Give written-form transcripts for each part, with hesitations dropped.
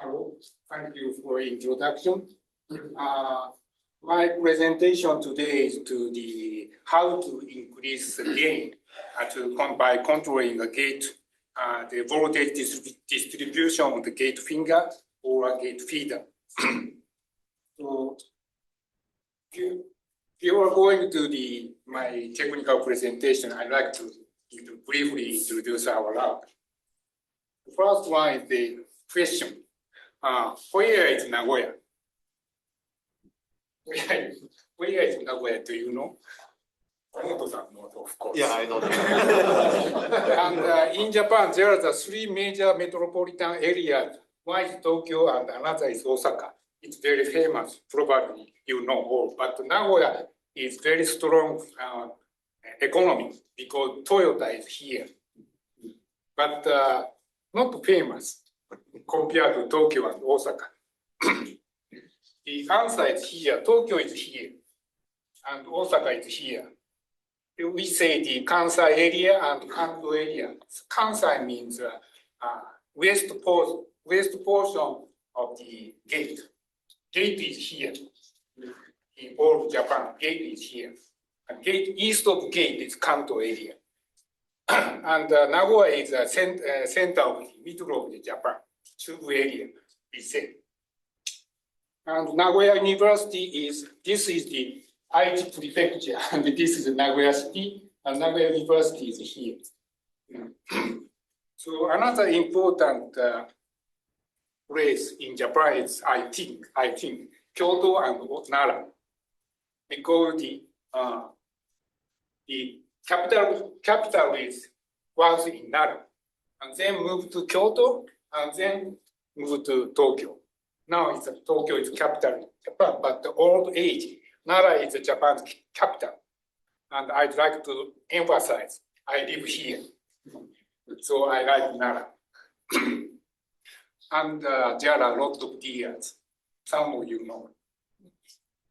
Hello, thank you for introduction. My presentation today is to the how to increase the gain by controlling the gate, the voltage distribution of the gate finger or a gate feeder. So you are going to my technical presentation. I'd like to briefly introduce our lab. The first one is the question. Where is Nagoya? Where is Nagoya? Do you know? Of course. Yeah, I know that. And in Japan, there are three major metropolitan areas. One is Tokyo and another is Osaka. It's very famous, probably you know all. But Nagoya is very strong economy because Toyota is here. But not famous compared to Tokyo and Osaka. The answer is here, Tokyo is here, and Osaka is here. We say the Kansai area and Kanto area. Kansai means west portion of the gate. Gate is here. In all Japan, gate is here. And gate east of gate is Kanto area. And Nagoya is the center of the middle of the Japan. Tsubu area, we say. And Nagoya University this is the Aichi Prefecture, and this is Nagoya City, and Nagoya University is here. So another important place in Japan is, I think, Kyoto and Nara, because the capital is once in Nara, and then move to Kyoto, and then move to Tokyo. Now Tokyo is capital in Japan, but the old age, Nara is Japan's capital. And I'd like to emphasize, I live here. So I like Nara. And there are lots of deers, some of you know.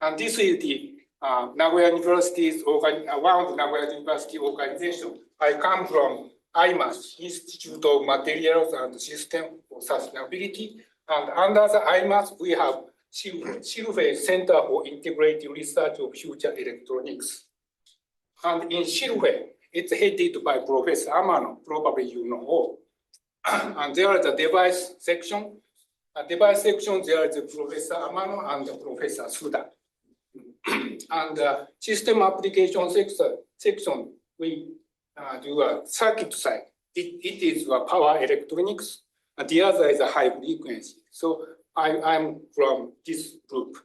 And this is the Nagoya University's one of the Nagoya University organization. I come from IMAS, Institute of Materials and Systems for Sustainability. And under the IMAS, we have Shirufei Center for Integrated Research of Future Electronics. And in Shirufei, it's headed by Professor Amano, probably you know all. And there is a device section. There is Professor Amano and Professor Suda. And system application section, we do a circuit side. It is power electronics, and the other is a high frequency. So I'm from this group.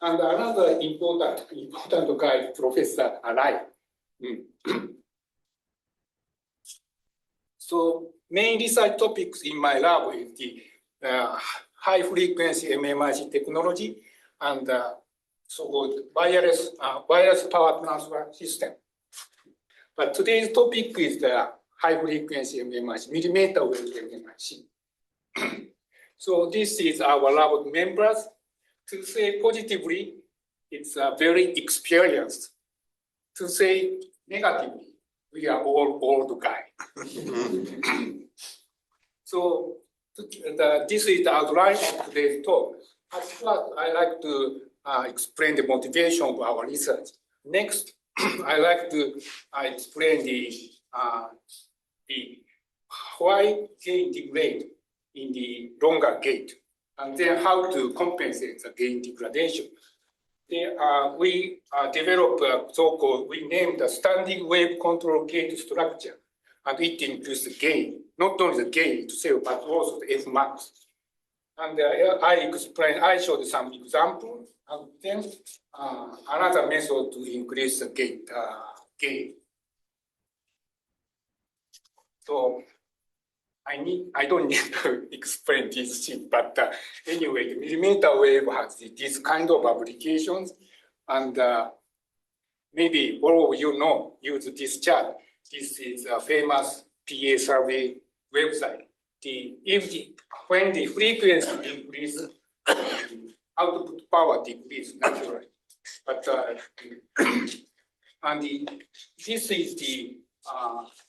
And another important guy is Professor Arai. So main research topics in my lab is the high frequency MMIC technology and so-called wireless power transfer system. But today's topic is the high frequency MMIC, millimeter wave MMIC. So this is our lab members. To say positively, it's very experienced. To say negatively, we are all old guy. So this is the outline of today's talk. At first, I like to explain the motivation of our research. Next, I like to explain the why gain degrade in the longer gate, and then how to compensate the gain degradation. We developed a so-called, we named the standing wave control gate structure, and it includes the gain, not only the gain itself, but also the fmax. And I showed some examples, and then another method to increase the gain. So I don't need to explain this shit, but anyway, the millimeter wave has this kind of applications, and maybe all of you know, use this chart. This is a famous PA survey website. When the frequency increases, output power decreases naturally. But this is the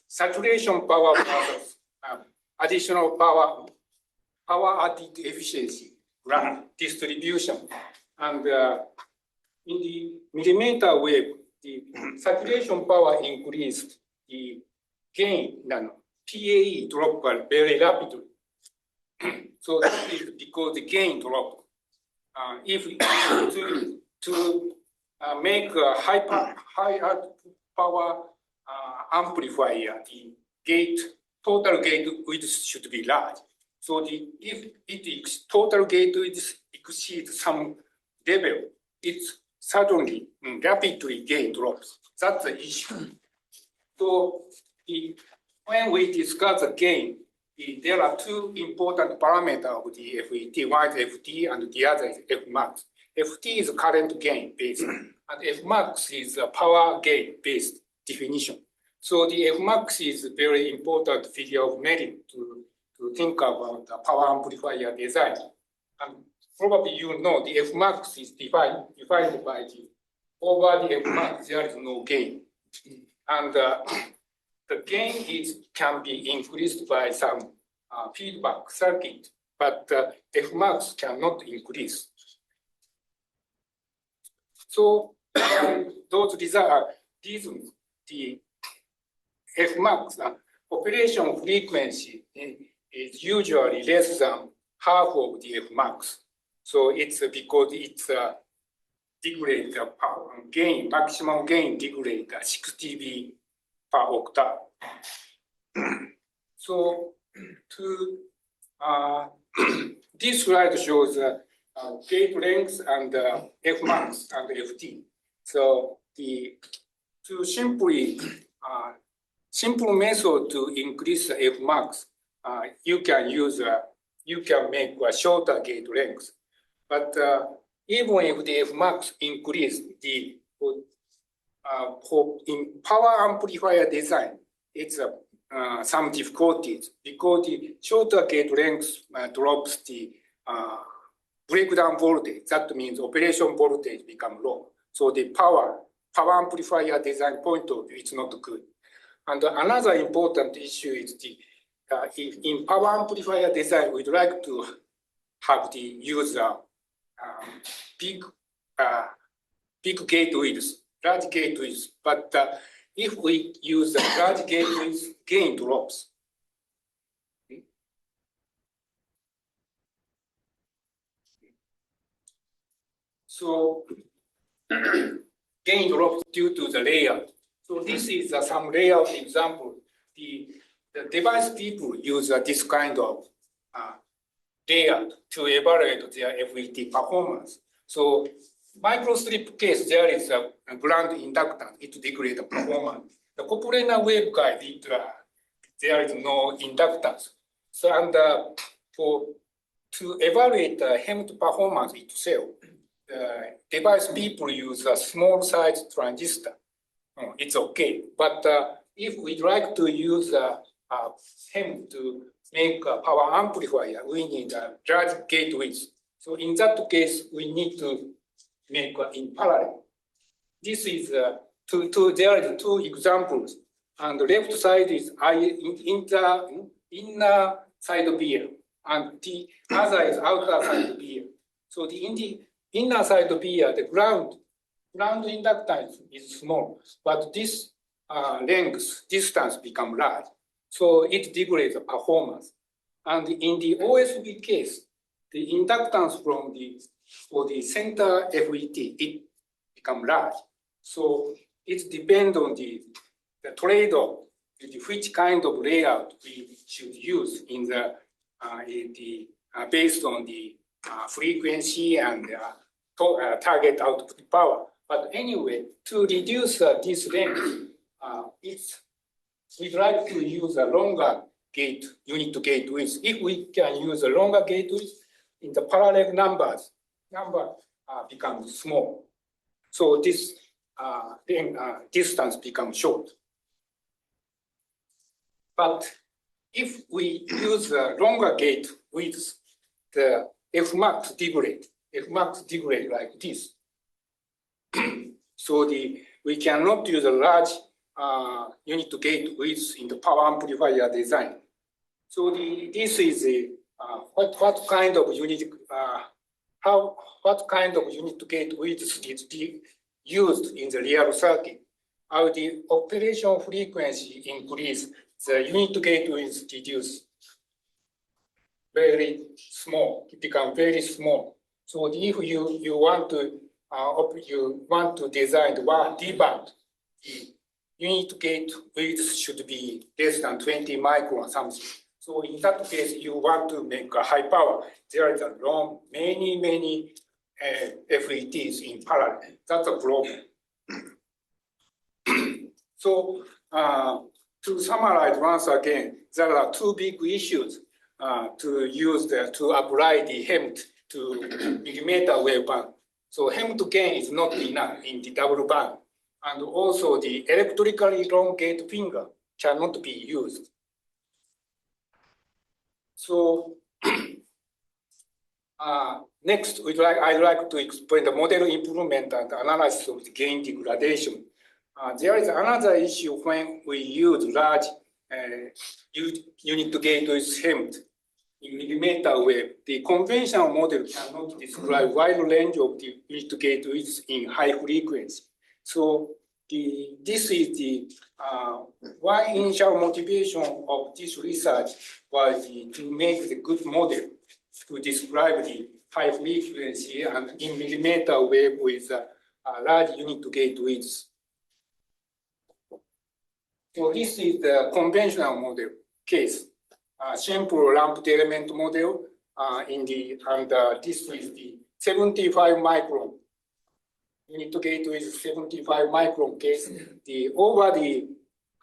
saturation power versus additional power power added efficiency distribution. And in the millimeter wave, the circulation power increased, the gain, PAE dropped very rapidly. So that is because the gain dropped. If to make a high power amplifier, the total gate width should be large. So if total gate width exceeds some level, it's suddenly rapidly gain drops. That's the issue. So when we discuss the gain, there are two important parameters of the FET. One is FT and the other is fmax. FT is current gain based, and fmax is power gain based definition. So the fmax is a very important figure of merit to think about the power amplifier design. And probably you know the fmax is defined by the over the fmax there is no gain, and the gain can be increased by some feedback circuit, but fmax cannot increase. So those reasons, the fmax population frequency is usually less than half of the fmax. So it's because it's degrade power gain, maximum gain degrade 6 dB per octave. So this slide shows gate length and fmax and ft. So simple method to increase the fmax, you can make a shorter gate length. But even if the fmax increase, in power amplifier design, it's some difficulties because the shorter gate length drops the breakdown voltage. That means operation voltage become low. So the power amplifier design point of view, it's not good. And another important issue is in power amplifier design, we'd like to have the user big gate width, large gate width. But if we use the large gate width, gain drops. So gain drops due to the layout. So this is some layout example. The device people use this kind of layout to evaluate their FET performance. So microstrip case, there is a ground inductance, it degrades the performance. The coplanar waveguide, there is no inductance. So and to evaluate the HEMT performance itself, the device people use a small size transistor. It's okay, but if we'd like to use HEMT to make a power amplifier, we need a large gate width. So in that case, we need to make in parallel. This is there are two examples, and the left side is inner side beer, and the other is outer side beer. So in the inner side beer, the ground inductance is small, but this distance become large. So it degrades the performance. And in the OSB case, the inductance for the center FET, it become large. So it depends on the trade-off, which kind of layout we should use in based on the frequency and target output power. But anyway, to reduce this length, we'd like to use a longer unit gate width. If we can use a longer gate width, in the parallel number becomes small. So this distance becomes short. But if we use a longer gate width, the fmax degrade like this. So we cannot use a large unit gate width in the power amplifier design. So this is what kind of unit what kind of unit gate width is used in the real circuit. As the operation frequency increase, the unit gate width reduce very small. It becomes very small. So if you want to design the one D band, the unit gate width should be less than 20 micron or something. So in that case, you want to make a high power. There is a many FETs in parallel. That's a problem. So to summarize once again, there are two big issues to apply the HEMT to millimeter wave band. So HEMT gain is not enough in the double band. And also the electrically long gate finger cannot be used. So next, I'd like to explain the model improvement and analysis of the gain degradation. There is another issue when we use large unit gate with HEMT in millimeter wave. The conventional model cannot describe wide range of the unit gate width in high frequency. So this is the one initial motivation of this research was to make the good model to describe the high frequency and in millimeter wave with a large unit gate width. So this is the conventional model case. Simple ramped element model this is the 75 micron. Unit gate with 75 micron case.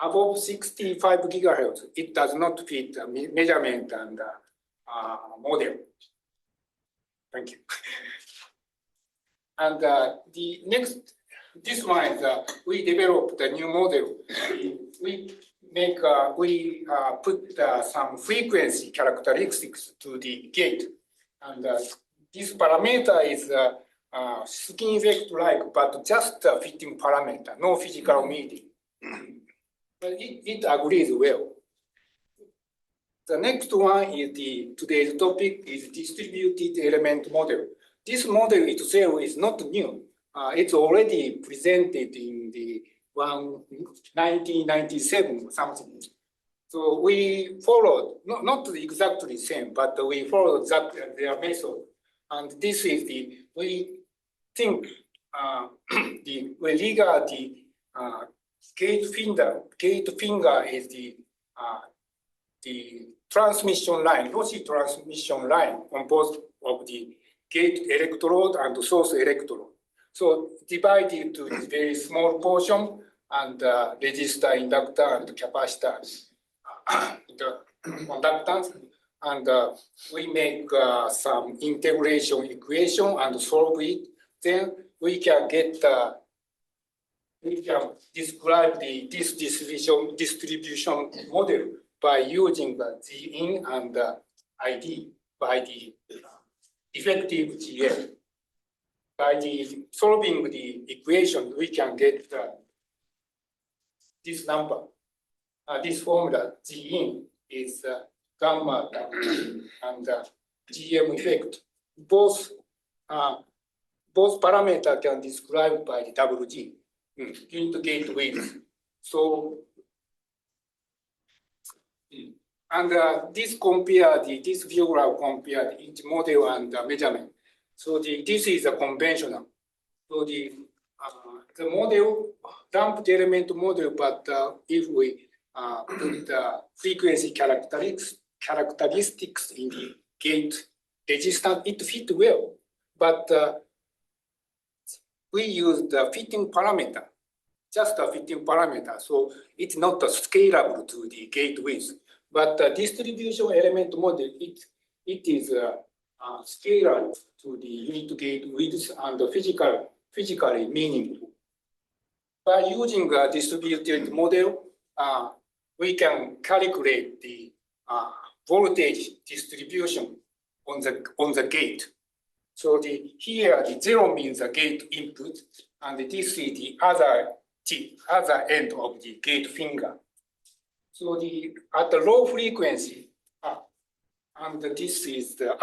Above 65 gigahertz, it does not fit measurement and model. Thank you. And this one is we developed a new model. We put some frequency characteristics to the gate, and this parameter is skin effect like, but just a fitting parameter, no physical meaning. But it agrees well. The next one is today's topic is distributed element model. This model itself is not new. It's already presented in the 1997 or something. So we followed, not exactly the same, but we followed their method. And this is we think, we regard the gate finger is the transmission line, lossy transmission line composed of the gate electrode and source electrode. So divided to this very small portion and resistor, inductor, and capacitor, the conductance, and we make some integration equation and solve it. Then we can describe this distribution model by using the G in and ID by the effective GL. By solving the equation, we can get this number. This formula, G in, is gamma and GM effect. Both parameters can be described by the WG, unit gate width. So, and this view compare each model and measurement. So this is a conventional. So the model, damped element model, but if we put the frequency characteristics in the gate resistance, it fits well. But we use the fitting parameter, just a fitting parameter. So it's not scalable to the gate width. But the distribution element model, it is scalable to the unit gate width and physically meaningful. By using a distributed model, we can calculate the voltage distribution on the gate. So here the zero means the gate input, and this is the other end of the gate finger. So at the low frequency, And this is the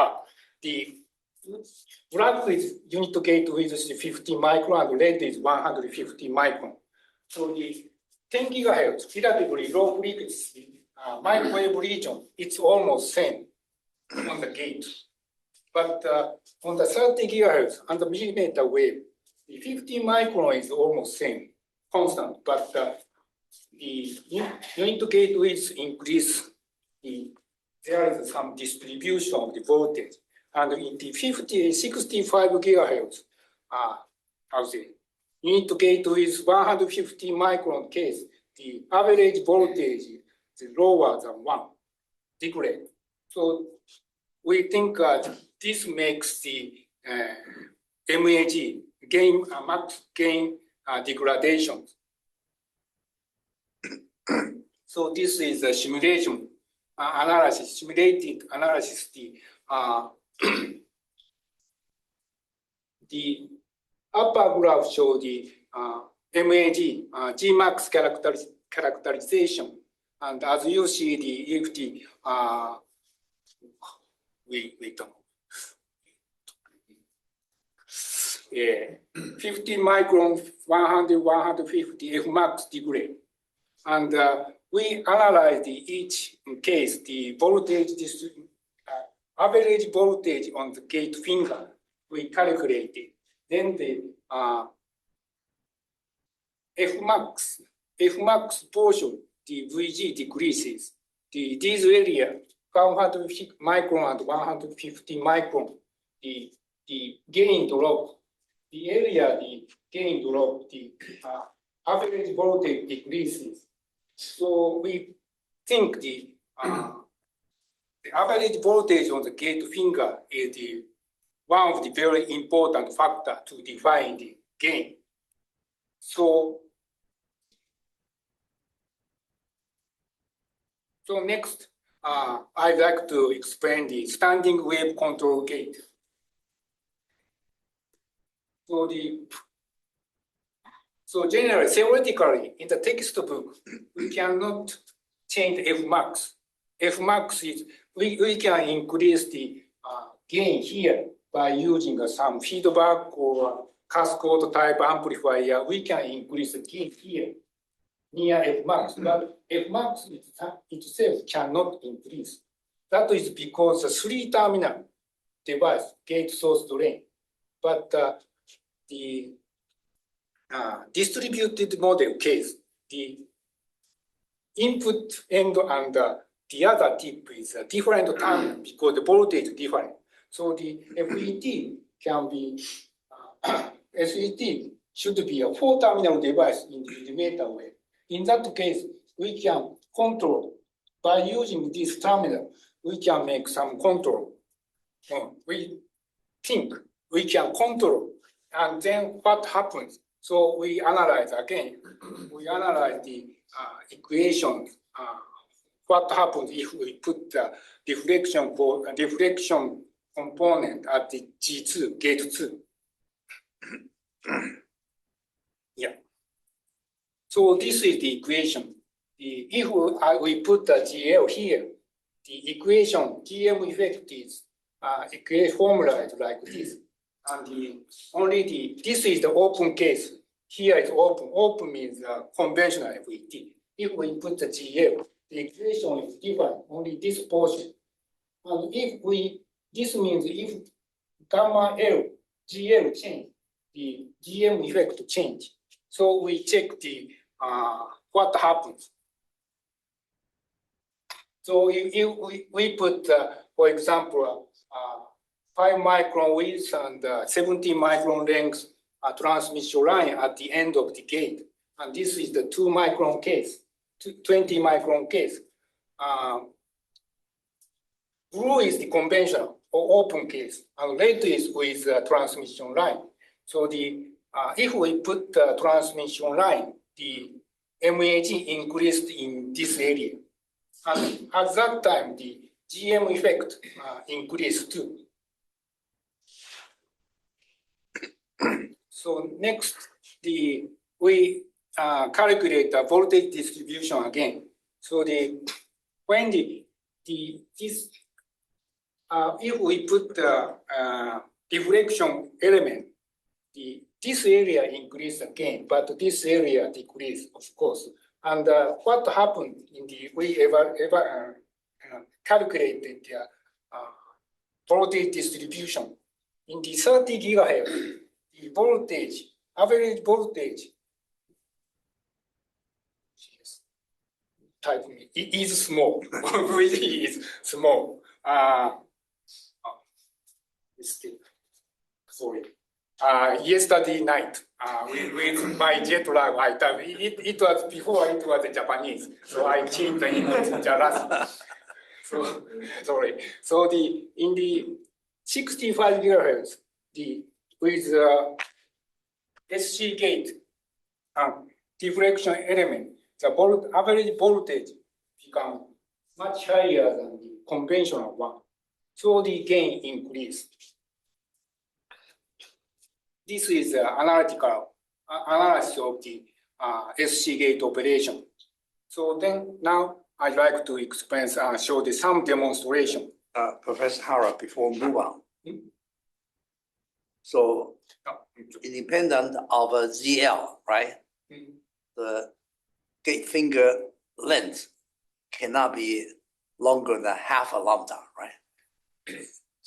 black is unit gate with 50 micron and red is 150 micron. So the 10 gigahertz relatively low frequency microwave region, it's almost same on the gate. But on the 30 gigahertz and the millimeter wave, the 50 micron is almost same, constant. But the unit gate width increase, there is some distribution of the voltage. And in the 65 gigahertz, unit gate with 150 micron case, the average voltage is lower than 1 degrade. So we think this makes the MAG gain, max gain degradation. So this is a simulation analysis, simulated analysis. The upper graph shows the MAG Gmax characterization, and as you see, if the we don't 50 micron, 100, 150 Fmax degree, and we analyze each case the voltage average voltage on the gate finger. We calculate it. Then the Fmax portion, the VG decreases. These area, 150 micron and 150 micron, the gain drop. The area, the gain drop, the average voltage decreases. So we think the average voltage on the gate finger is one of the very important factors to define the gain. So next, I'd like to explain the standing wave control gate. So generally, theoretically, in the textbook, we cannot change Fmax. Fmax is, we can increase the gain here by using some feedback or cascade type amplifier. We can increase the gain here near Fmax, but Fmax itself cannot increase. That is because the 3-terminal device, gate source drain, but the distributed model case, the input end and the other tip is a different terminal because the voltage is different. So the FET can be, SET should be a 4-terminal device in the millimeter wave. In that case, we can control, by using this terminal, we can make some control. We think we can control, and then what happens? So we analyze again. We analyze the equation. What happens if we put the deflection component at the G2, gate 2? Yeah. So this is the equation. If we put the GL here, the equation GM effect is formula is like this. And this is the open case. Here is open. Open means conventional FET. If we put the GL, the equation is different, only this portion. And this means if gamma L, GL change, the GM effect change. So we check what happens. So if we put, for example, 5 micron width and 17 micron length transmission line at the end of the gate, and this is the 2 micron case, 20 micron case. Blue is the conventional or open case, and red is with the transmission line. So if we put the transmission line, the MAG increased in this area. And at that time, the GM effect increased too. So next, we calculate the voltage distribution again. So when this if we put the deflection element, this area increase the gain, but this area decrease, of course. And what happened in the we ever calculated the voltage distribution in the 30 gigahertz. The voltage, average voltage, type it is small. Really is small. Sorry. Yesterday night, with my jet lag, it was before it was Japanese, so I changed the English to Japanese. So sorry. So in the 65 gigahertz, with SC gate deflection element, the average voltage becomes much higher than the conventional one. So the gain increased. This is analytical analysis of the SC gate operation. So then now I'd like to explain show the some demonstration. Professor Hara, before we move on. So independent of a ZL, right? The gate finger length cannot be longer than half a lambda, right?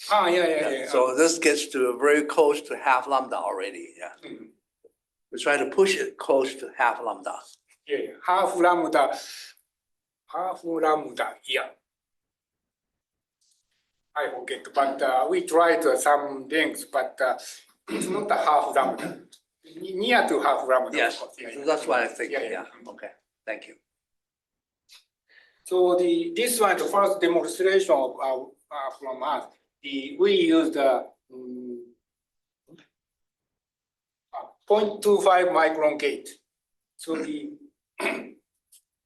Yeah. So this gets to very close to half lambda already. Yeah. We're trying to push it close to half lambda. Yeah, half lambda. Yeah. I forget, but we tried some things, but it's not a half lambda. Near to half lambda. Yes, Yeah. that's what I think. Yeah. Yeah. Okay. Thank you. So this one, the first demonstration from us. We used 0.25 micron gate. So the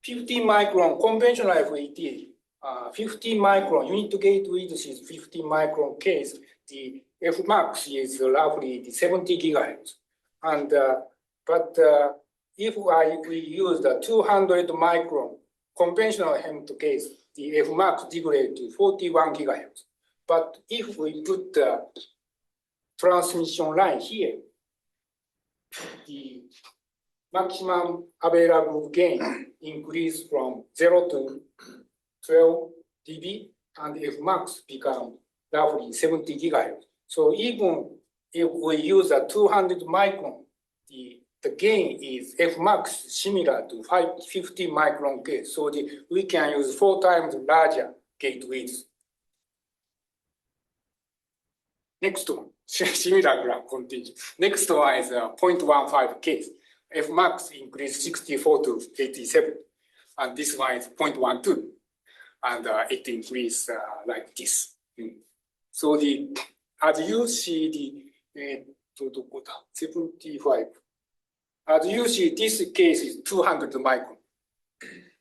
50 micron conventional FET, 50 micron unit gate width is 50 micron case. The fmax is roughly the 70 gigahertz. And but if we use the 200 micron conventional HEMT case, the fmax degrades to 41 gigahertz. But if we put the transmission line here, the maximum available gain increase from 0 to 12 dB, and fmax become roughly 70 gigahertz. So even if we use a 200 micron, the gain is fmax similar to 50 micron case. So we can use 4 times larger gate width. Next one, similar graph continues. Next one is 0.15 case. Fmax increased 64 to 87. And this one is 0.12. And it increased like this. So as you see 75. As you see, this case is 200 micron,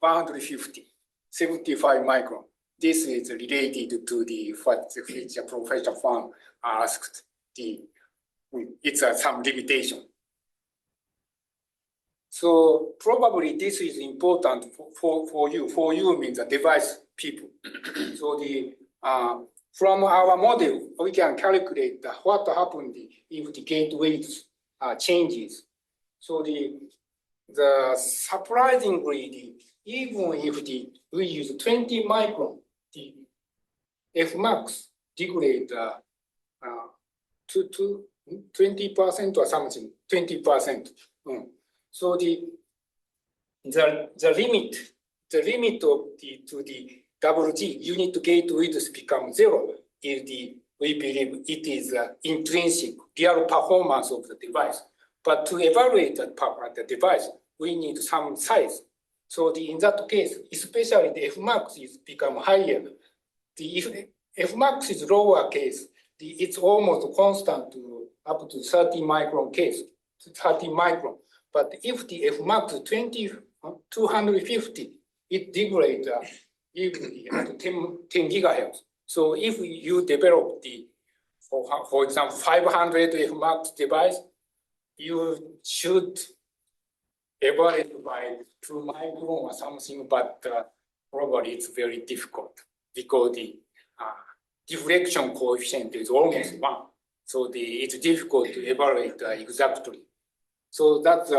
150, 75 micron. This is related to what the Professor Fan asked. It's some limitation. So probably this is important for you. For you means the device people. So from our model, we can calculate what happened if the gate width changes. So surprisingly, even if we use 20 micron, the fmax degrade to 20% or something, 20%. So the limit of the double G unit gate width become 0 if we believe it is intrinsic real performance of the device. But to evaluate the device, we need some size. So in that case, especially the fmax is become higher. If fmax is lower case, it's almost constant to up to 30 micron case, 30 micron. But if the fmax is 250, it degrades even at 10 gigahertz. So if you develop for example, 500 fmax device, you should evaluate by 2 micron or something, but probably it's very difficult because deflection coefficient is almost 1. So it's difficult to evaluate exactly. So that's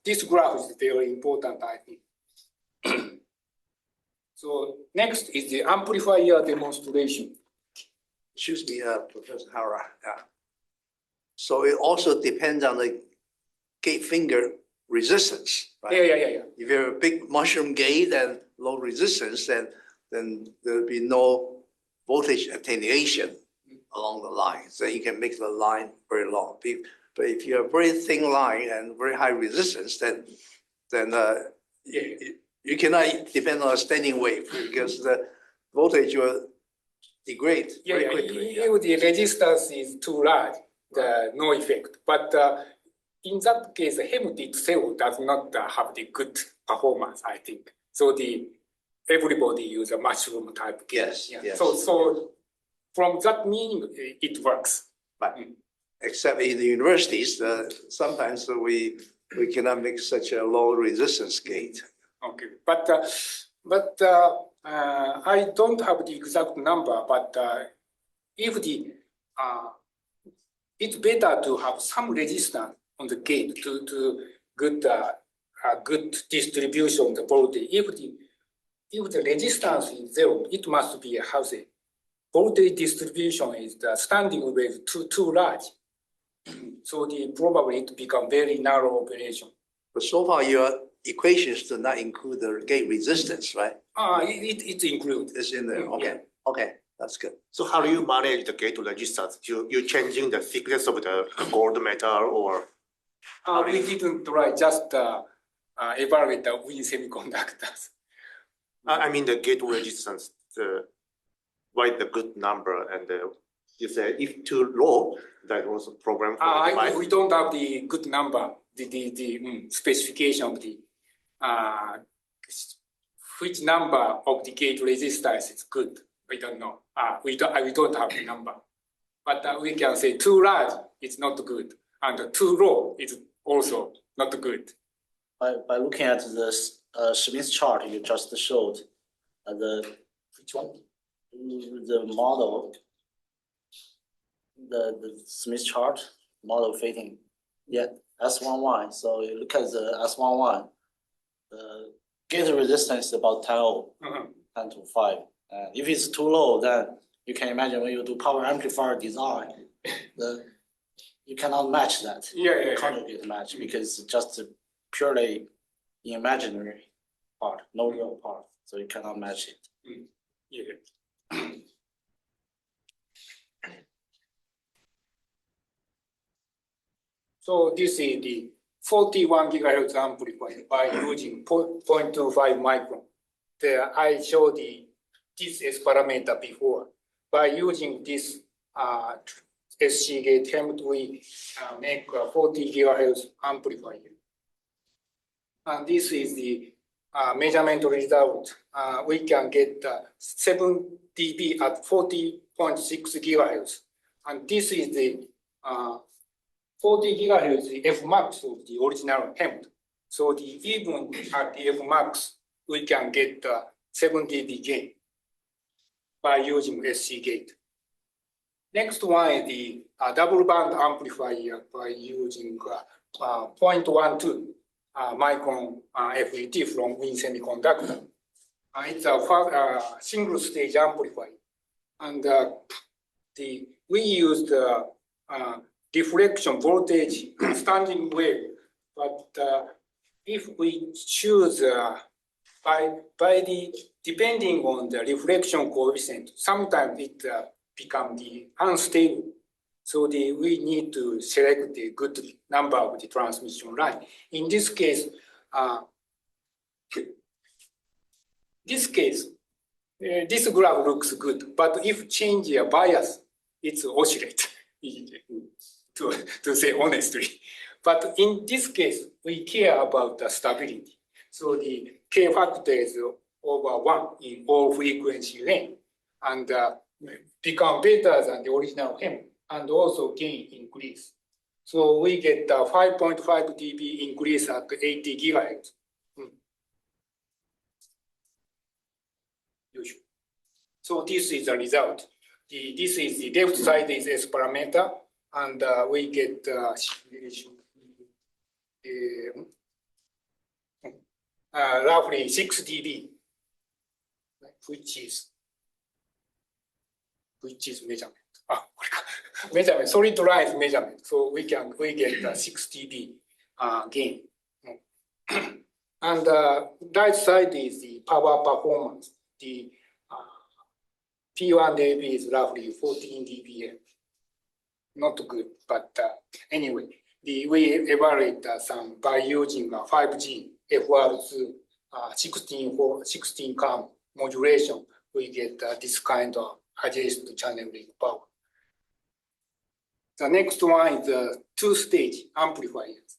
this graph is very important, I think. So next is the amplifier demonstration. Excuse me, Professor Hara. Yeah. So it also depends on the gate finger resistance, right? Yeah. If you have a big mushroom gate and low resistance, then there'll be no voltage attenuation along the line. So you can make the line very long. But if you have a very thin line and very high resistance, then you cannot depend on a standing wave because the voltage will degrade very quickly. If the resistance is too large, no effect. But in that case, HEMT itself does not have the good performance, I think. So everybody use a mushroom type. Yes. So from that meaning, it works. But except in the universities, sometimes we cannot make such a low resistance gate. Okay, but I don't have the exact number, but if it's better to have some resistance on the gate to good distribution of the voltage. If the resistance is zero, it must be a healthy. Voltage distribution is the standing wave too large. So probably it become very narrow operation. But so far your equations do not include the gate resistance, right? It includes. It's in there. Okay. Yeah. Okay, that's good. So how do you manage the gate resistance? You're changing the thickness of the gold metal or? We didn't try, just evaluate the wind semiconductors. I mean the gate resistance, write the good number and you say if too low, that was a problem for the device. We don't have the good number, the specification of the which number of the gate resistance is good. We don't know. We don't have the number, but we can say too large it's not good, and too low is also not good. By looking at the Smith chart you just showed, which one? The model, the Smith chart model fitting, yeah, S11. So you look at the S11, the gate resistance is about 10 ohm, 10 to 5. If it's too low, then you can imagine when you do power amplifier design, you cannot match that. Conjugate match because it's just purely imaginary part, no real part. So you cannot match it. So this is the 41 gigahertz amplifier by using 0.25 micron. There I showed this S parameter before. By using this SC gate HEMT, we make a 40 gigahertz amplifier. And this is the measurement result. We can get 7 dB at 40.6 gigahertz. And this is the 40 gigahertz, the fmax of the original HEMT. So even at the fmax, we can get 7 dB gain by using SC gate. Next one is the double band amplifier by using 0.12 micron FET from wind semiconductor. It's a single stage amplifier. And we use the deflection voltage standing wave. But if we choose depending on the reflection coefficient, sometimes it becomes unstable. So we need to select the good number of the transmission line. In this case, this graph looks good, but if change a bias, it's oscillate, to say honestly. But in this case, we care about the stability. So the K factor is over 1 in all frequency range and become better than the original HEMT and also gain increase. So we get 5.5 dB increase at 80 gigahertz. So this is the result. This is the left side is S parameter, and we get simulation. Roughly 6 dB, which is measurement. Measurement, solid line measurement. So we get 6 dB gain. And right side is the power performance. The P1 dB is roughly 14 dBm. Not good, but anyway, we evaluate some by using 5G FR2 16 count modulation. We get this kind of adjacent channeling power. The next one is the two-stage amplifiers.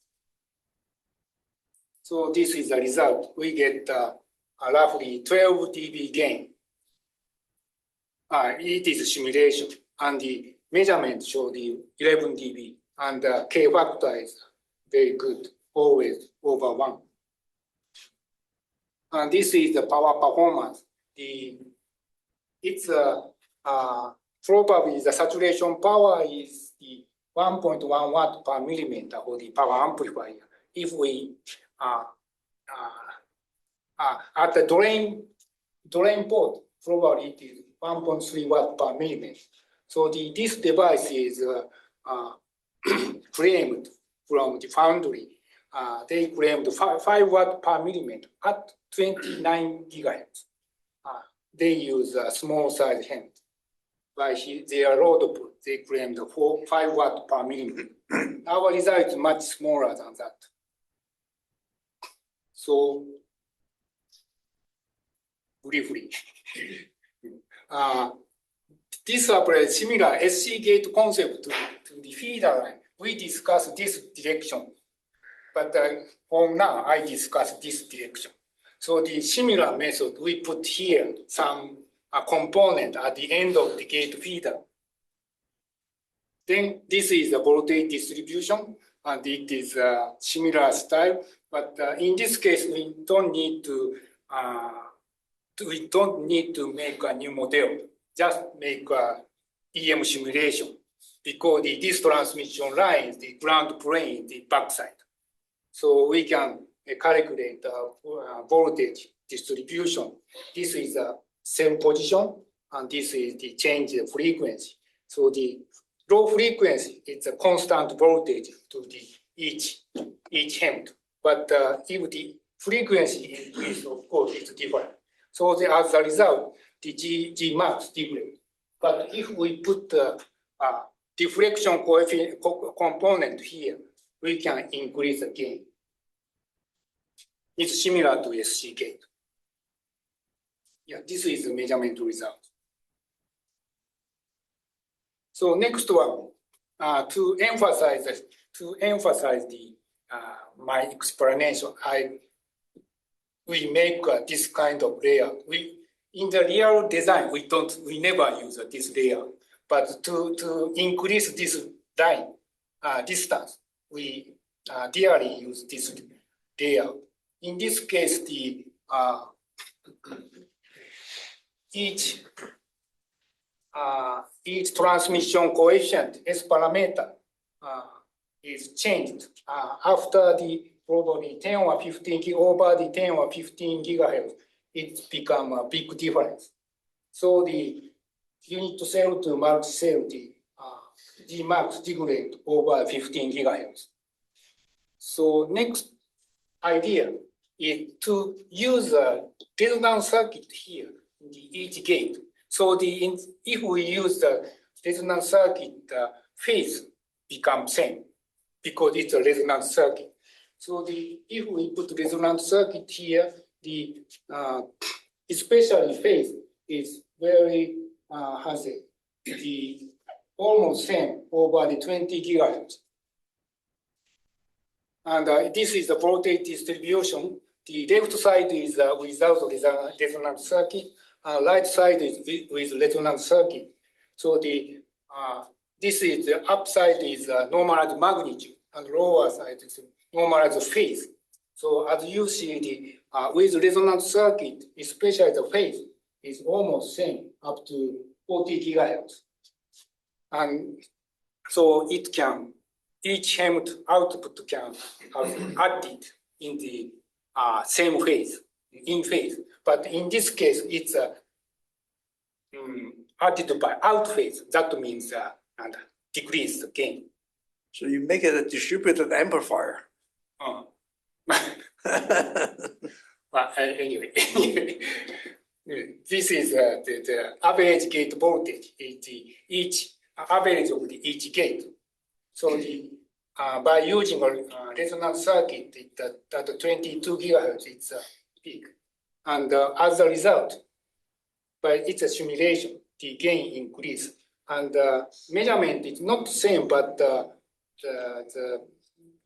So this is the result. We get roughly 12 dB gain. It is simulation, and the measurement show the 11 dB, and the K factor is very good, always over 1. And this is the power performance. It's probably the saturation power is the 1.1 watt per millimeter for the power amplifier. If we at the drain port, probably it is 1.3 watt per millimeter. So this device is claimed from the foundry. They claimed 5 watt per millimeter at 29 gigahertz. They use a small size hand. By their load put, they claimed 5 watt per millimeter. Our result is much smaller than that. So briefly, this applies similar SC gate concept to the feeder line. We discussed this direction, but for now I discuss this direction. So the similar method, we put here some component at the end of the gate feeder. Then this is the voltage distribution, and it is a similar style. But in this case, we don't need to make a new model. Just make a EM simulation, because this transmission line is the ground plane, the backside. So we can calculate voltage distribution. This is a cell position, and this is the change in frequency. So the low frequency is a constant voltage to the each hand. But if the frequency increase, of course, it's different. So as a result, the G max degrade. But if we put the deflection coefficient component here, we can increase the gain. It's similar to SC gate. Yeah, this is the measurement result. So next one, to emphasize the my explanation, we make this kind of layer. In the real design, we never use this layer, but to increase this line distance, we dearly use this layer. In this case, the each transmission coefficient S parameter is changed after the probably 10 or 15 over the 10 or 15 gigahertz. It's become a big difference. So the unit cell to multi-cell, the G max degrade over 15 gigahertz. So next idea is to use a resonance circuit here in the each gate. So if we use the resonance circuit, phase become same because it's a resonance circuit. So if we put resonance circuit here, the especially phase is very the almost same over the 20 gigahertz. And this is the voltage distribution. The left side is without resonance circuit. Right side is with resonance circuit. So this is the upside is normalized magnitude, and lower side is normalized phase. So as you see, with resonance circuit, especially the phase, is almost same up to 40 gigahertz. And so it can, each HEMT output can have added in the same phase, in phase. But in this case, it's added by out phase. That means and decrease the gain. So you make it a distributed amplifier. But anyway, this is the average gate voltage. It's each average of each gate. So by using a resonance circuit at 22 gigahertz, it's a peak. And as a result, but it's a simulation, the gain increase. And measurement is not the same, but the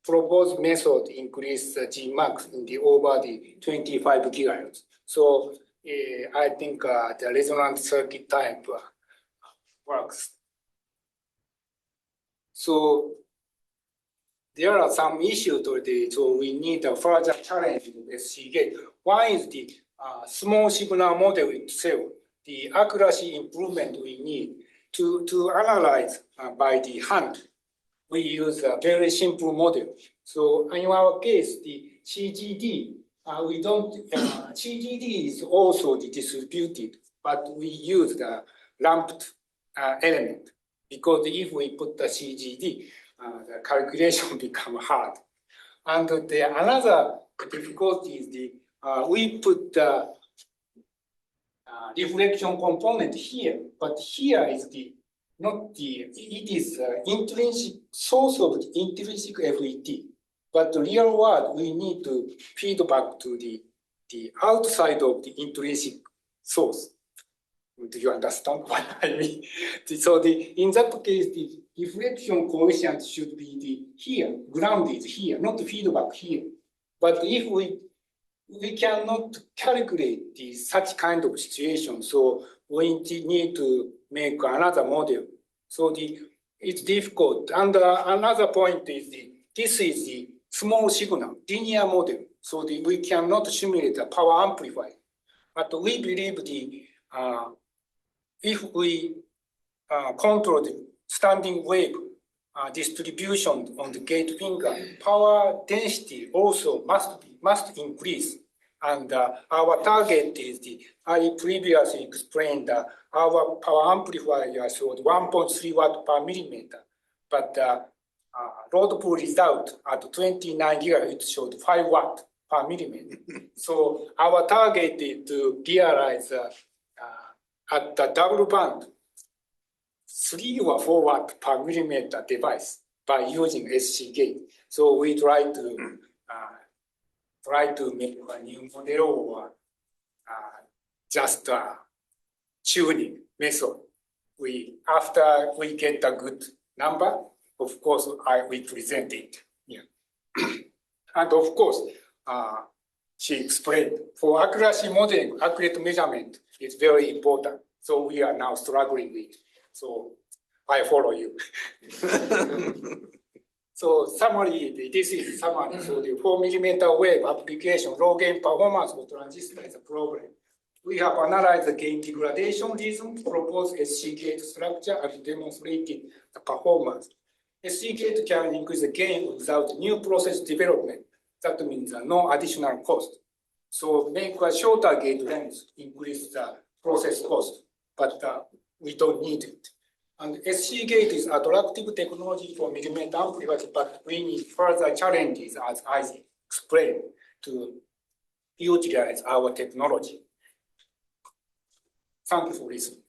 proposed method increase G max in the over the 25 gigahertz. So I think the resonance circuit type works. So there are some issues today, so we need a further challenge with SC gate. One is the small signal model itself, the accuracy improvement we need to analyze by the hand. We use a very simple model. So in our case, the CGD, we don't, CGD is also the distributed, but we use the lumped element, because if we put the CGD, the calculation become hard. And another difficulty is we put the reflection component here, but here is it is intrinsic source of the intrinsic FET. But the real world, we need to feed back to the outside of the intrinsic source. Do you understand what I mean? So in that case, the reflection coefficient should be here, ground is here, not feedback here. But if we cannot calculate such kind of situation, so we need to make another model. So it's difficult. And another point is this is the small signal, linear model. So we cannot simulate a power amplifier. But we believe if we control the standing wave distribution on the gate finger, power density also must increase. And our target is I previously explained our power amplifier showed 1.3 watt per millimeter, but load pool result at 29 gigahertz, it showed 5 watt per millimeter. So our target is to realize at the double band, 3 or 4 watt per millimeter device by using SC gate. So we try to make a new model or just a tuning method. After we get a good number, of course, we present it. Yeah. And of course, she explained for accuracy modeling, accurate measurement is very important. So we are now struggling with. So I follow you. So summary, this is summary. So the 4 millimeter wave application, low gain performance for transistor is a problem. We have analyzed the gain degradation reason, proposed SC gate structure, and demonstrated the performance. SC gate can increase the gain without new process development. That means no additional cost. So make a shorter gate length, increase the process cost, but we don't need it. And SC gate is attractive technology for millimeter amplifiers, but we need further challenges, as I explained, to utilize our technology. Thank you for listening.